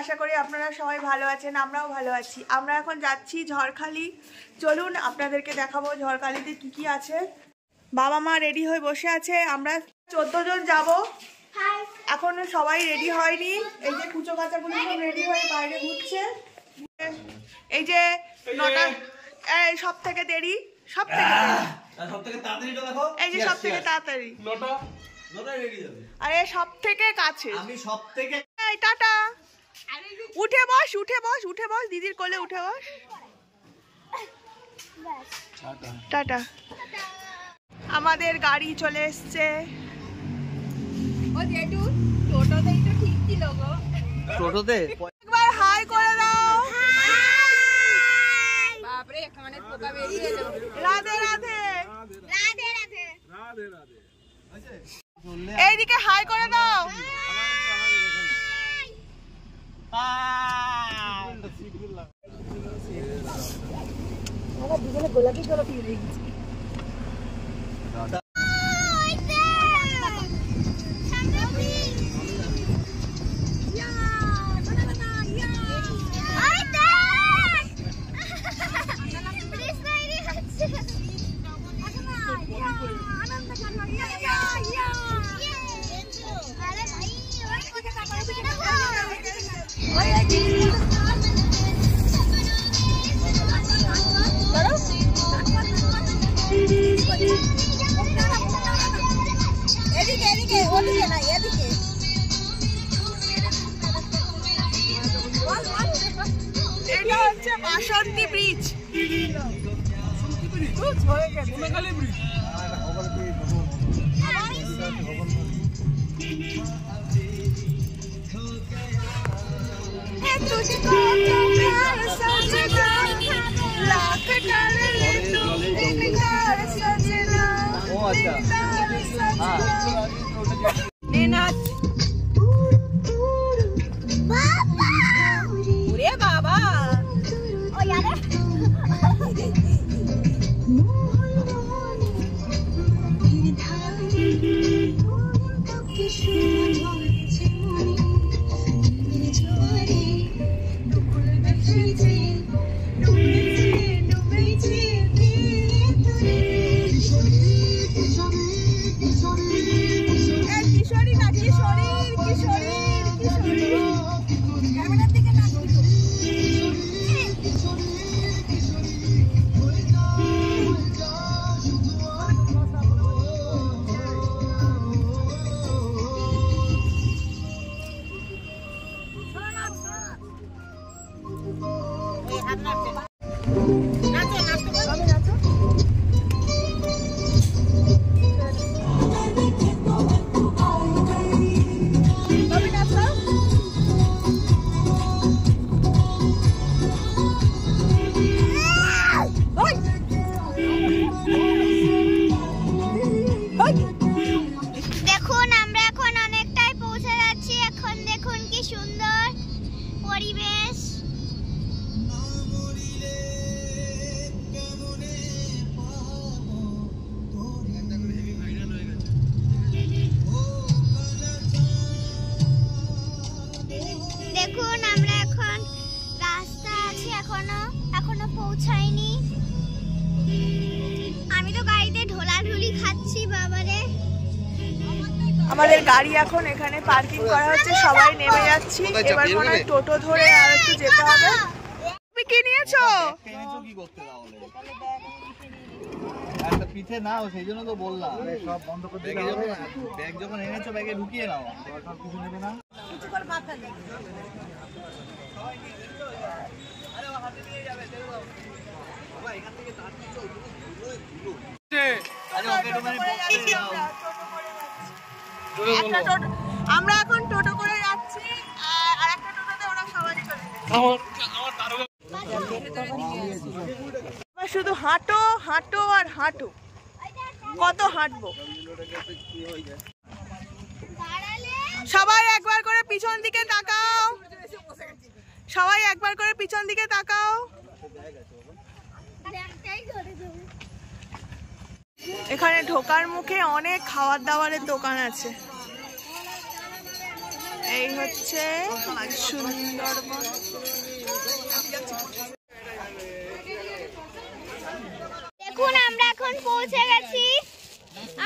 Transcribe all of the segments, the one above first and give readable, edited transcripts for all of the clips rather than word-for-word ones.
আশা করি আপনারা সবাই ভালো আছেন, আমরাও ভালো আছি। আমরা এখন যাচ্ছি ঝড়খালি। চলুন আপনাদেরকে দেখাবো ঝড়খালিতে কি কি আছে। বাবা মা রেডি হয়ে বসে আছে, আমরা 14 জন যাব। এখনো সবাই রেডি হয়নি। এই যে কুচো কাচাগুলো সব রেডি হয়ে বাইরে ঘুরছে। এই যে নটা, সব থেকে দেরি, সব থেকে তাড়াতাড়ি, এই যে সব থেকে তাড়াতাড়ি আরে সব থেকে কাছে, আমি সব থেকে। টাটা, উঠে বস, উঠে বস, উঠে বস, দিদির কোলে উঠে বস। টাটা। আমাদের গাড়ি চলে এসছে। টোটোতে একবার হাই করে দাও। রাধে রাধে, এইদিকে হাই করে দাও। গোলাপি গোলাপি হয়ে গেছে। এটা হচ্ছে বাসন্তী ব্রিজ। দেখুন আমরা এখন অনেকটাই পৌঁছে যাচ্ছি। এখন দেখুন কি সুন্দর পরিবেশ। দেখুন আমরা এখন রাস্তা আছি, এখনো পৌঁছাইনি। আমি তো গাড়িতে ঢোলাঢুলি খাচ্ছি বাবারে। আমাদের গাড়ি এখন এখানে পার্কিং করা হচ্ছে, সবাই নেমে যাচ্ছি। এবার মনে হয় টোটো ধরে আর একটু যেতে হবে। তুমি কি নিয়েছো? কি করতে তাহলে একটা পিঠে নাও, সেই জন্য তো বললাম সব বন্ধ করে দিতে হবে। ব্যাগ যখন এনেছো ব্যাগে ঢুকিয়ে নাও, সব কিছু নেবে না। কিছু করে ভাত খাবে। আরে ও হাতে নিয়ে যাবে, দেখো বাবা এখান থেকে তাড়াতাড়ি চল, আরে ওকে তো মানে বক্সে দাও। আমরা এখন টোটো করে যাচ্ছি, আর একটা টোটোতে ওরা সবাই চলে যাচ্ছে। শুধু হাঁটো হাঁটো আর হাঁটো, কত হাঁটবো। সবাই একবার করে পিছন দিকে তাকাও, সবাই একবার করে পিছন দিকে তাকাও। এখানে ঢোকার মুখে অনেক খাবার দাবারের দোকান আছে। এই হচ্ছে সুন্দরবন। দেখুন আমরা এখন পৌঁছে গেছি।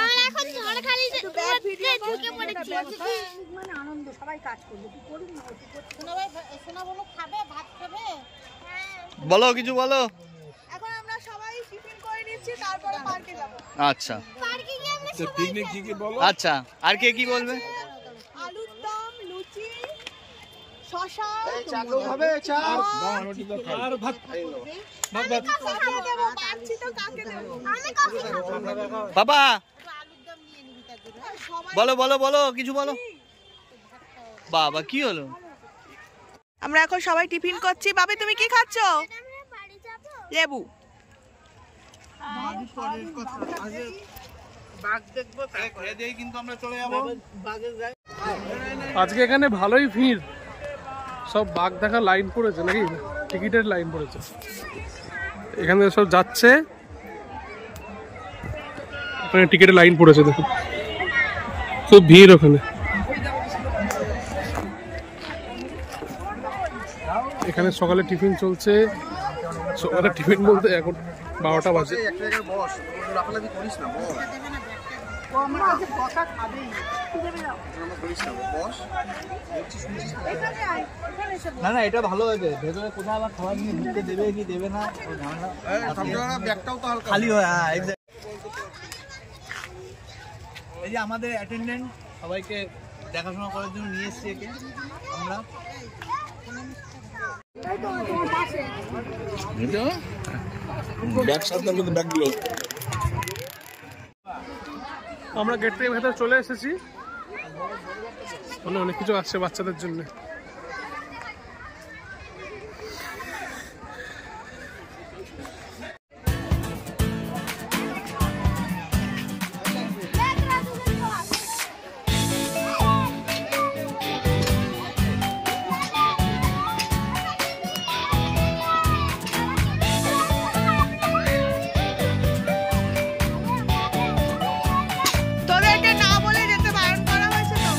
আমরা এখন ঝড়খালিতে ঢুকে পড়েছি। মানে আনন্দ, সবাই কাজ করবে, কি করুন না সোনা বলো খাবে, ভাত খাবে। বলো কিছু বলো। এখন আমরা সবাই টিফিন করে নিচ্ছি, তারপরে পার্কে যাব। আচ্ছা পার্কে গিয়ে আমরা সবাই পিকনিক কি কি বলো। আচ্ছা, আর কে কি বলবে? আলুর দম, লুচি, শশা, আর ভাত কাকে দেবো? পাচ্ছি তো, কাকে দেবো? আমি কফি খাবো। বাবা সবাই বলো বলো বলো কিছু বলো। বাবা কি হলো? আমরা এখন সবাই টিফিন করছি। বাবা তুমি কি খাচ্ছ? আমরা বাড়ি যাব। লেবু। কিন্তু আমরা চলে যাবো। আজকে এখানে ভালোই ভিড়, সব বাঘ দেখা লাইন পড়েছে নাকি, টিকিটের লাইন পড়েছে। এখানে সব যাচ্ছে, ওখানে টিকিটের লাইন পড়েছে, দেখুন খুব ভিড় ওখানে। এখানে সকালে টিফিন চলছে, সকালে টিফিন বলতে এখন 12টা বাজে। না না, এটা ভালো হয়েছে। ভেতরে কোথাও আবার খাবার নিয়ে ঢুকতে দেবে কি দেবে না খালি হয়। হ্যাঁ এক্স্যাক্ট। এই যে আমাদের অ্যাটেন্ডেন্ট, সবাইকে দেখাশোনা করার জন্য নিয়ে এসছি একে আমরা। আমরা গেট থেকে ভেতরে চলে এসেছি, অনেক কিছু আসছে বাচ্চাদের জন্য। তোদেরকে না বলে যেতে বারণ করা হয়েছে তো।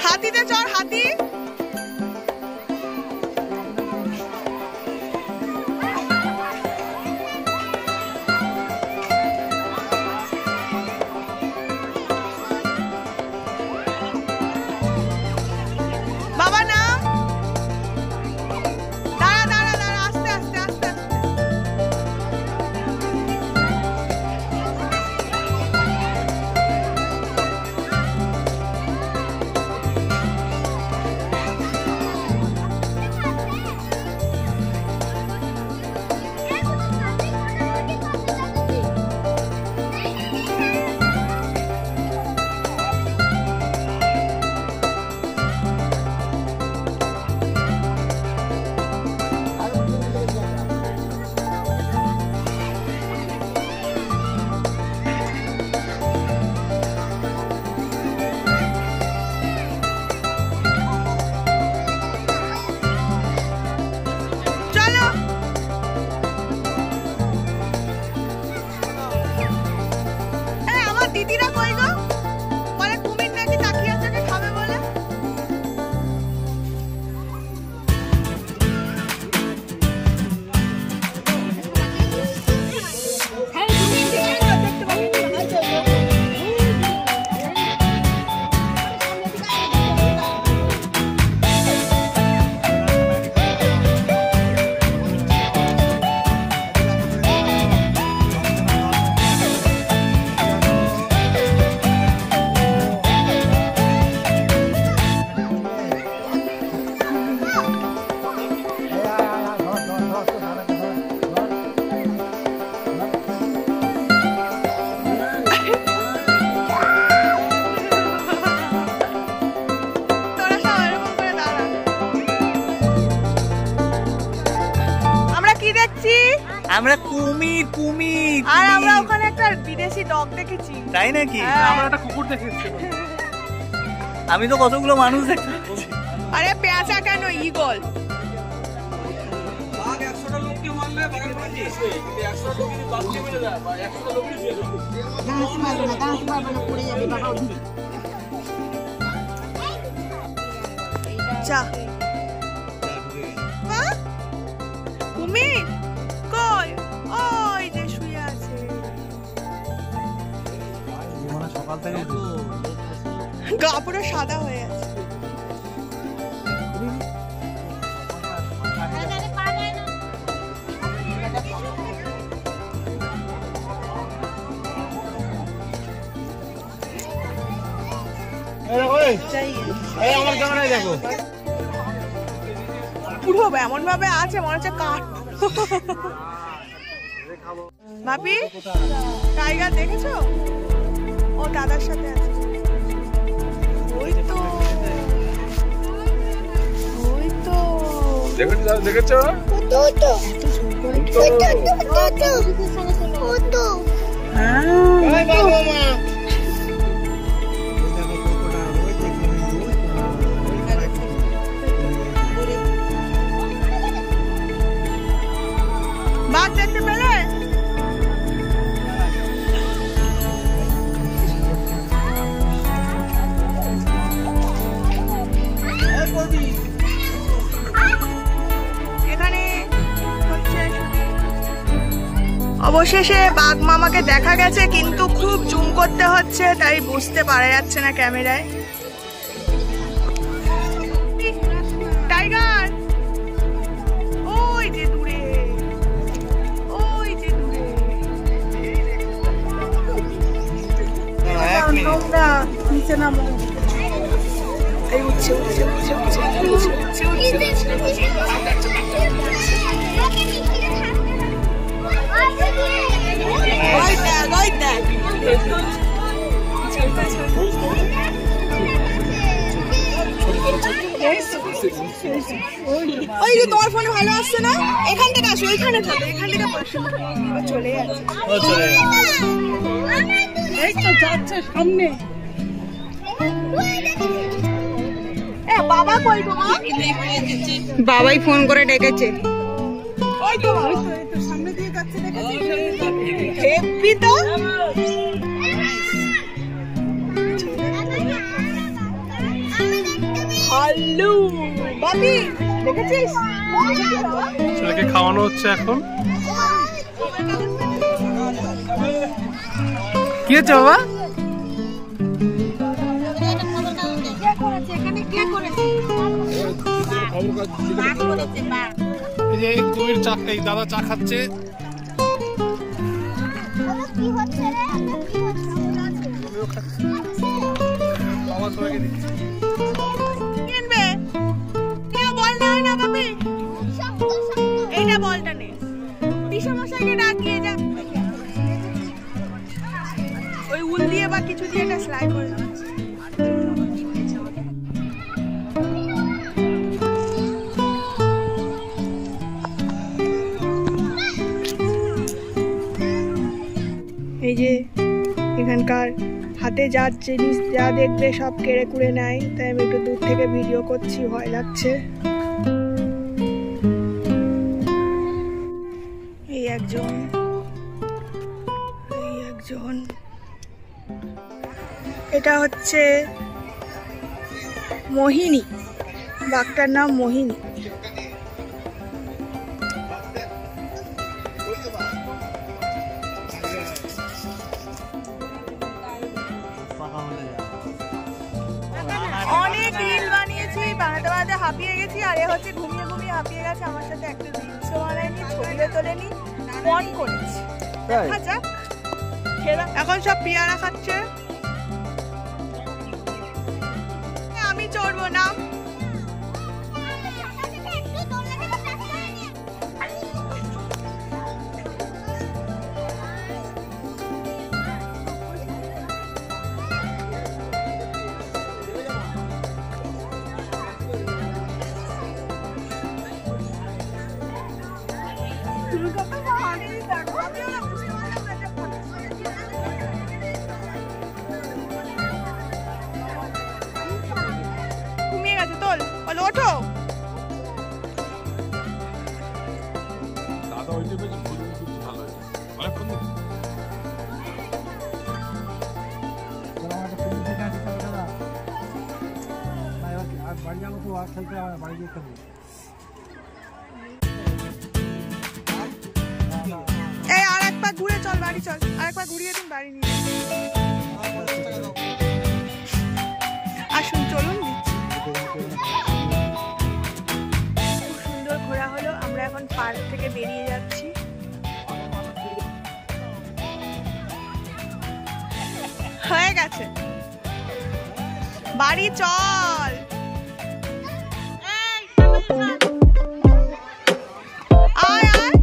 হাতিতে চড়, হাতি। বাবা নাম। দাঁড়া দাঁড়া দাঁড়া, আস্তে আস্তে আস্তে আস্তে। চলো। এই আমার দিদিরা কই গো? বলে কুমির নাকি তাকিয়ে আছে, কি খাবে বলে। তোরা সব এরকম করে দাঁড়া। আমরা কি দেখছি? আমরা কুমির কুমির। আর আমরা ওখানে একটা বিদেশি ডগ দেখেছি। তাই নাকি? হ্যাঁ। আমরা একটা কুকুর দেখে এসেছি। আমি তো কতগুলো মানুষ দেখতে পাচ্ছি। আরে পেঁচা কেন, ঈগল। বাঘ 100টা লোককে মারলে যা কুমির কই? ওই যে শুয়ে আছে। সকাল থেকে গা পুরো সাদা হয়ে আছে। আমার ক্যামেরায় দেখো পুরো এমন ভাবে আছে মনে হচ্ছে কাঠ। ভাবি টাইগার দেখেছো? ও দাদার সাথে আছে। ওই তো ওই তো দেখেছো? বাঘ দেখতে পেলে? এখানে হচ্ছে অবশেষে বাঘ মামাকে দেখা গেছে, কিন্তু খুব জুম করতে হচ্ছে তাই বুঝতে পারা যাচ্ছে না ক্যামেরায়। টাইগার ওই যে দূরে, ওই যে দূরে। নিচে নামো। এই উঠছে উঠছে উঠছে উঠছে উঠছে উঠছে। ওই দেখ ওই দেখ। ওই যে তোমার ফোনে ভালো আসছে না, এখান থেকে আসো, এখানে চলো, এখান থেকে চলে যাচ্ছে। এই তো যাচ্ছে সামনে। বাবা কই তোমার? বাবাই ফোন করে ডেকেছে। ওই তো সামনে দিয়ে যাচ্ছে, হেপি তো। হ্যালো বাবি, দেখেছিস? ছেলেকে খাওয়ানো হচ্ছে এখন। কি হচ্ছে বাবা? এই যে কুমির চা, এই দাদা চা খাচ্ছে। কিনবে কেউ বলতে হয় না বাবি, এইটা বলটা নেই। পিসমশাইকে ডাকিয়ে যা, ওই উল দিয়ে বা কিছু দিয়ে এটা সেলাই করে দাও। এই যে এখানকার হাতে যা জিনিস যা দেখবে সব কেড়ে কুড়ে নেয়, তাই আমি একটু দূর থেকে ভিডিও করছি, ভয় লাগছে। এই একজন, এই একজন, এটা হচ্ছে মোহিনী, বাঘটার নাম মোহিনী। অনেক রিল বানিয়েছি, বানাতে বানাতে হাঁপিয়ে গেছি, আর এ হচ্ছে ঘুমিয়ে ঘুমিয়ে হাঁপিয়ে গেছে। আমার সাথে একটা রিলসও বানায়নি, ছবিও তোলেনি, ফোন করেছি। দেখা যাক। এখন সব পেয়ারা খাচ্ছে, আমি চড়বো না। ঘুমিয়ে গেছে, তোল বলো ওঠো। দাদা ওই কোয়ালিটি বেশি খুব ভালো হয়েছে অনেকক্ষণ বাড়ি যাবো তো আর খেলতে হবে বাড়ি গিয়ে খেলবো। এই আর একবার ঘুরে চল বাড়ি চল, আর একবার ঘুরিয়ে দিন বাড়ি নিয়ে আসুন। চলুন, খুব সুন্দর ঘোরা হলো। আমরা এখন পার্ক থেকে বেরিয়ে যাচ্ছি। হয়ে গেছে, বাড়ি চল। আয় আয়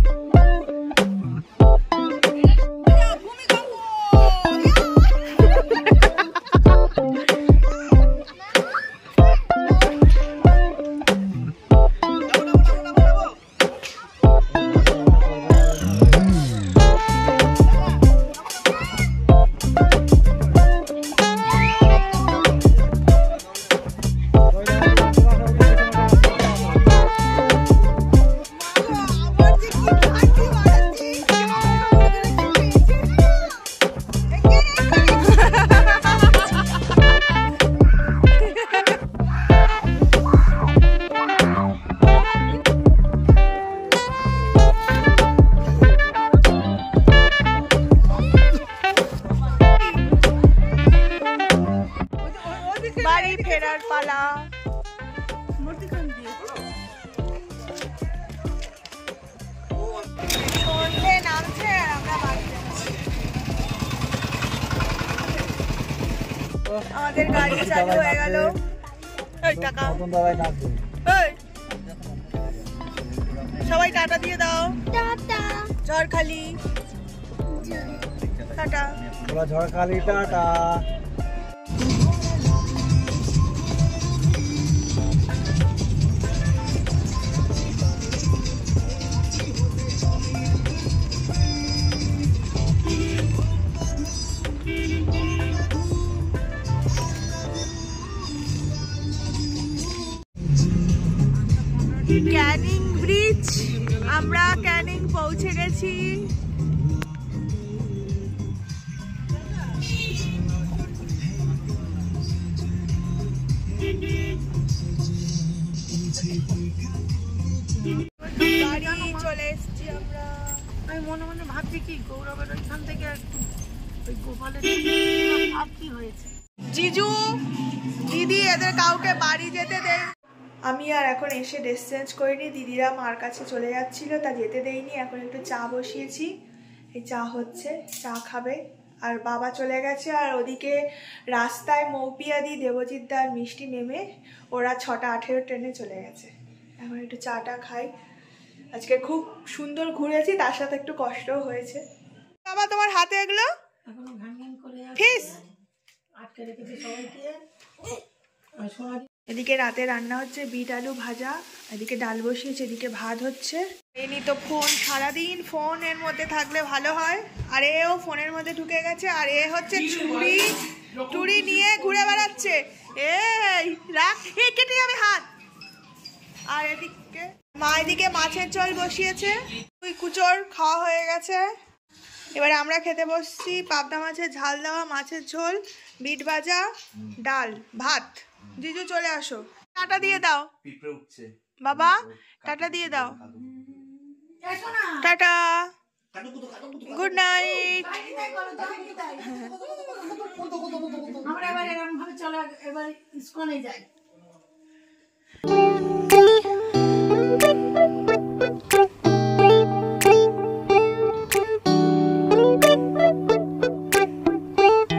বাড়ি ফেরার পালা। সন্ধে নামছে আর আমরা বাড়ি যাচ্ছি। আমাদের গাড়ি চালু হয়ে গেল। এই টাকা, এই সবাই টাটা দিয়ে দাও। Tata. Jharkhali tata. Jharkhali tata. Canning bridge, আমরা ক্যানিং পৌঁছে গেছি। বাড়ি চলে এসেছি আমরা। আমি মনে মনে ভাবছি কি গৌরবের ওইখান থেকে একটু ওই গোপালের ভাব কি হয়েছে। জিজু দিদি এদের কাউকে বাড়ি যেতে দেয়। আমি আর এখন এসে ড্রেস চেঞ্জ করিনি, দিদিরা মার কাছে চলে যাচ্ছিল, তা যেতে দেয়নি। এখন একটু চা বসিয়েছি, এই চা হচ্ছে, চা খাবে। আর বাবা চলে গেছে, আর ওদিকে রাস্তায় মৌপিয়াদি, দেবজিৎ দা আর মিষ্টি নেমে ওরা 6টা 18 ট্রেনে চলে গেছে। এখন একটু চাটা খাই। আজকে খুব সুন্দর ঘুরেছি, তার সাথে একটু কষ্টও হয়েছে। বাবা তোমার হাতে এগুলো এখনো ঘ্যান ঘ্যান করে ফিস আটকে রেখেছে সবাইকে। এদিকে রাতে রান্না হচ্ছে বিট আলু ভাজা, এদিকে ডাল বসিয়েছে, এদিকে ভাত হচ্ছে। এনি তো ফোন, সারাদিন ফোনের মধ্যে থাকলে ভালো হয়। আর এও ফোনের মধ্যে ঢুকে গেছে, আর এ হচ্ছে ছুরি টুরি নিয়ে ঘুরে বেড়াচ্ছে। এই রাখ, এই কেটে যাবে হাত। আর এদিকে মা এদিকে মাছের ঝোল বসিয়েছে, তুই কুচোর খাওয়া হয়ে গেছে। এবারে আমরা খেতে বসছি পাবদা মাছের ঝাল দেওয়া মাছের ঝোল, বিট ভাজা, ডাল, ভাত। জিজু চলে আসো, টাটা দিয়ে দাও বাবা, টাটা দিয়ে দাও। Tata, good night. আমরা এবার এরকম ভাবে চলো, এবার ইস্কনে যাই।